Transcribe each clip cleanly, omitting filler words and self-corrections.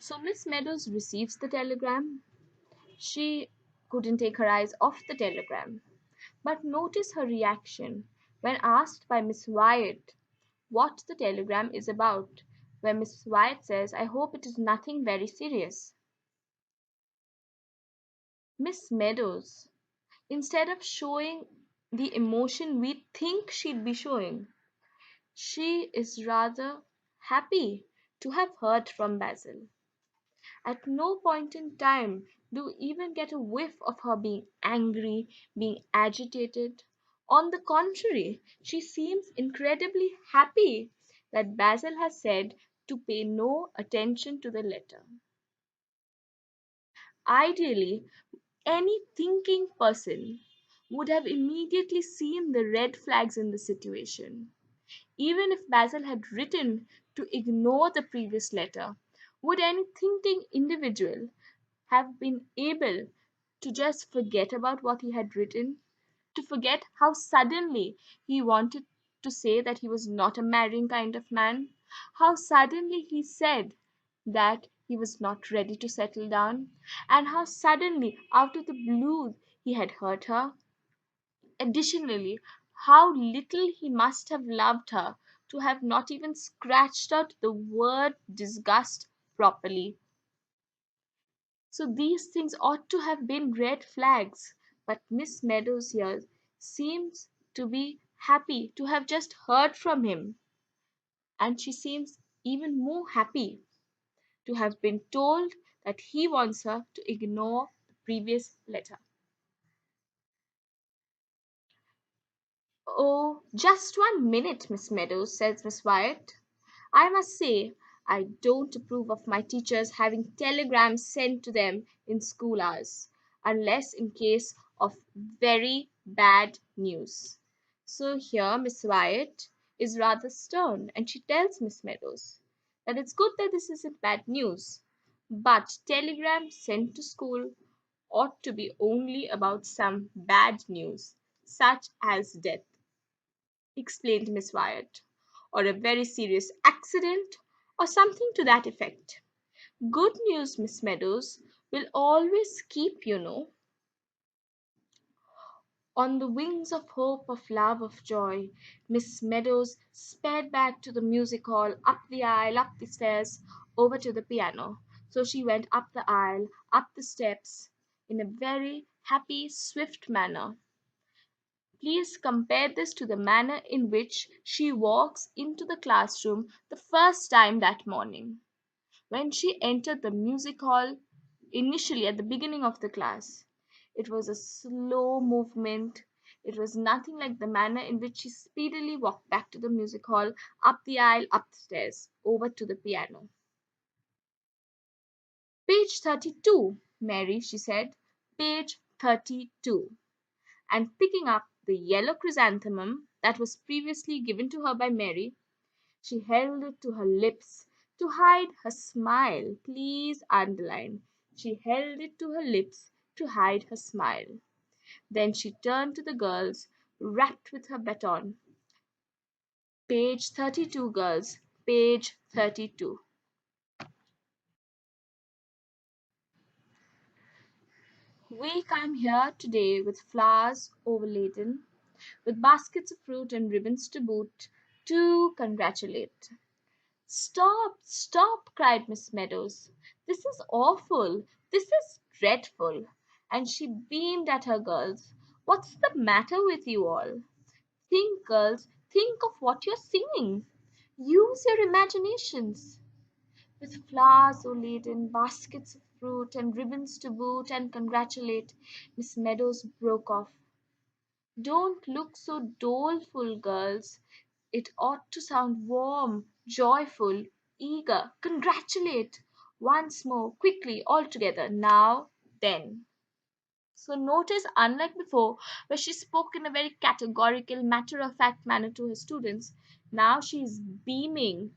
So Miss Meadows receives the telegram. She couldn't take her eyes off the telegram. But notice her reaction when asked by Miss Wyatt what the telegram is about, where Miss Wyatt says, I hope it is nothing very serious. Miss Meadows, instead of showing the emotion we think she'd be showing, she is rather happy to have heard from Basil. At no point in time do we even get a whiff of her being angry, being agitated. On the contrary, she seems incredibly happy that Basil has said to pay no attention to the letter. Ideally, any thinking person would have immediately seen the red flags in the situation. Even if Basil had written to ignore the previous letter, would any thinking individual have been able to just forget about what he had written, to forget how suddenly he wanted to say that he was not a marrying kind of man, how suddenly he said that he was not ready to settle down, and how suddenly, out of the blue, he had hurt her. Additionally, how little he must have loved her to have not even scratched out the word disgust properly. So these things ought to have been red flags, but Miss Meadows here seems to be happy to have just heard from him, and she seems even more happy to have been told that he wants her to ignore the previous letter. Oh, just 1 minute, Miss Meadows, says Miss Wyatt. I must say, I don't approve of my teachers having telegrams sent to them in school hours, unless in case of very bad news. So here Miss Wyatt is rather stern, and she tells Miss Meadows that it's good that this isn't bad news, but telegrams sent to school ought to be only about some bad news, such as death, explained Miss Wyatt, or a very serious accident, or something to that effect. Good news, Miss Meadows, will always keep, you know. On the wings of hope, of love, of joy, Miss Meadows sped back to the music hall, up the aisle, up the stairs, over to the piano. So she went up the aisle, up the steps, in a very happy, swift manner. Please compare this to the manner in which she walks into the classroom the first time that morning. When she entered the music hall, initially at the beginning of the class, it was a slow movement. It was nothing like the manner in which she speedily walked back to the music hall, up the aisle, up the stairs, over to the piano. Page 32, Mary, she said. Page 32. And picking up the yellow chrysanthemum that was previously given to her by Mary, she held it to her lips to hide her smile. Please underline. She held it to her lips to hide her smile. Then she turned to the girls, rapped with her baton. Page 32, girls. Page 32. We come here today with flowers overladen, with baskets of fruit and ribbons to boot, to congratulate. Stop, stop, cried Miss Meadows. This is awful. This is dreadful. And she beamed at her girls. What's the matter with you all? Think, girls, think of what you're singing. Use your imaginations. With flowers so laden, baskets of fruit, and ribbons to boot and congratulate, Miss Meadows broke off. Don't look so doleful, girls. It ought to sound warm, joyful, eager. Congratulate! Once more, quickly, all together. Now, then. So notice, unlike before, where she spoke in a very categorical, matter of fact manner to her students, now she is beaming.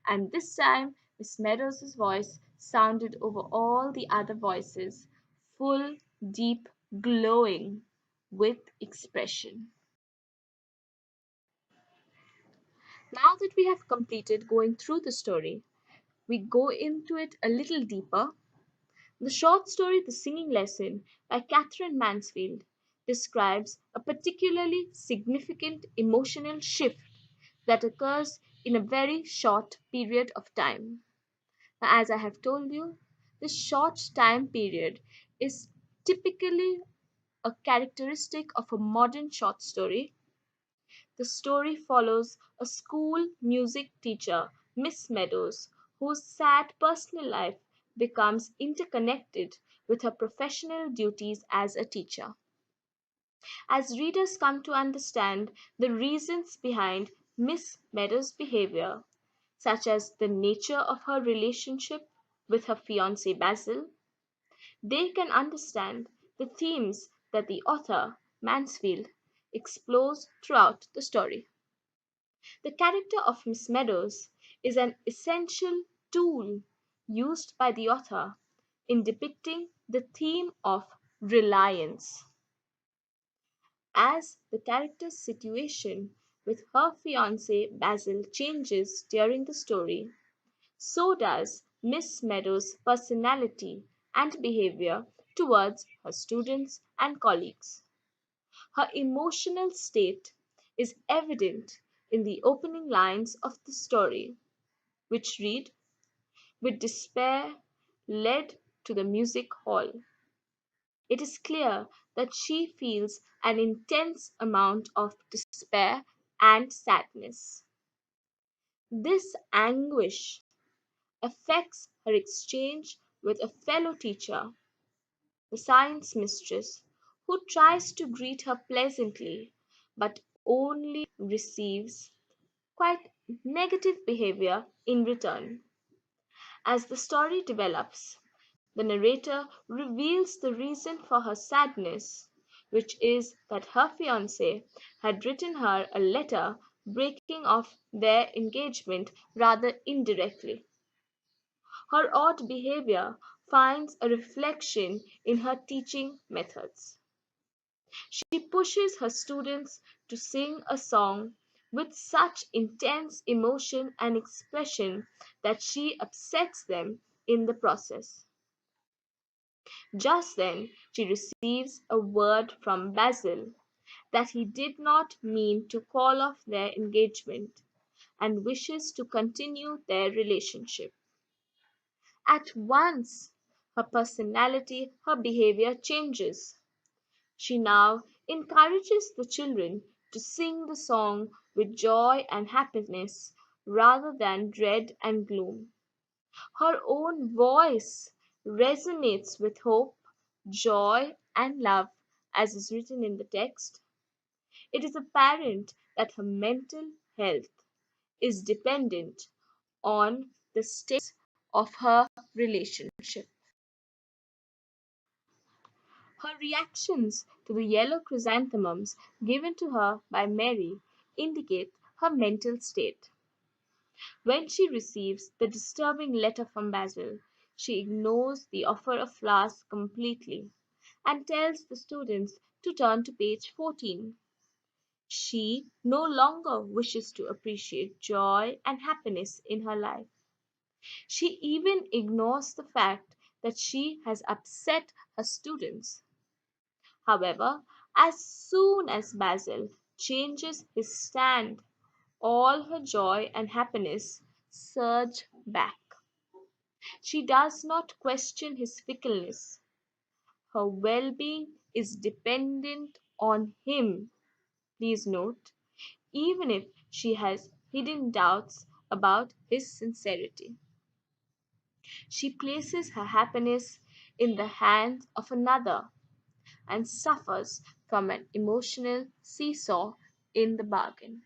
And this time, Miss Meadows' voice sounded over all the other voices, full, deep, glowing with expression. Now that we have completed going through the story, we go into it a little deeper. The short story The Singing Lesson by Catherine Mansfield describes a particularly significant emotional shift that occurs in a very short period of time. Now, as I have told you, this short time period is typically a characteristic of a modern short story. The story follows a school music teacher, Miss Meadows, whose sad personal life becomes interconnected with her professional duties as a teacher. As readers come to understand the reasons behind Miss Meadows' behavior, such as the nature of her relationship with her fiance Basil, they can understand the themes that the author, Mansfield, explores throughout the story. The character of Miss Meadows is an essential tool used by the author in depicting the theme of reliance. As the character's situation with her fiance Basil changes during the story, so does Miss Meadows' personality and behavior towards her students and colleagues. Her emotional state is evident in the opening lines of the story, which read, "With despair led to the music hall." It is clear that she feels an intense amount of despair and sadness. This anguish affects her exchange with a fellow teacher, the science mistress, who tries to greet her pleasantly but only receives quite negative behavior in return. As the story develops, the narrator reveals the reason for her sadness, which is that her fiance had written her a letter breaking off their engagement rather indirectly. Her odd behavior finds a reflection in her teaching methods. She pushes her students to sing a song with such intense emotion and expression that she upsets them in the process. Just then she receives a word from Basil that he did not mean to call off their engagement and wishes to continue their relationship. At once, her personality, her behavior changes. She now encourages the children to sing the song with joy and happiness rather than dread and gloom. Her own voice resonates with hope, joy, and love, as is written in the text. It is apparent that her mental health is dependent on the state of her relationship. Her reactions to the yellow chrysanthemums given to her by Mary indicate her mental state. When she receives the disturbing letter from Basil, she ignores the offer of flowers completely and tells the students to turn to page 14. She no longer wishes to appreciate joy and happiness in her life. She even ignores the fact that she has upset her students. However, as soon as Basil changes his stand, all her joy and happiness surge back. She does not question his fickleness. Her well being is dependent on him, please note, even if she has hidden doubts about his sincerity. She places her happiness in the hands of another and suffers from an emotional seesaw in the bargain.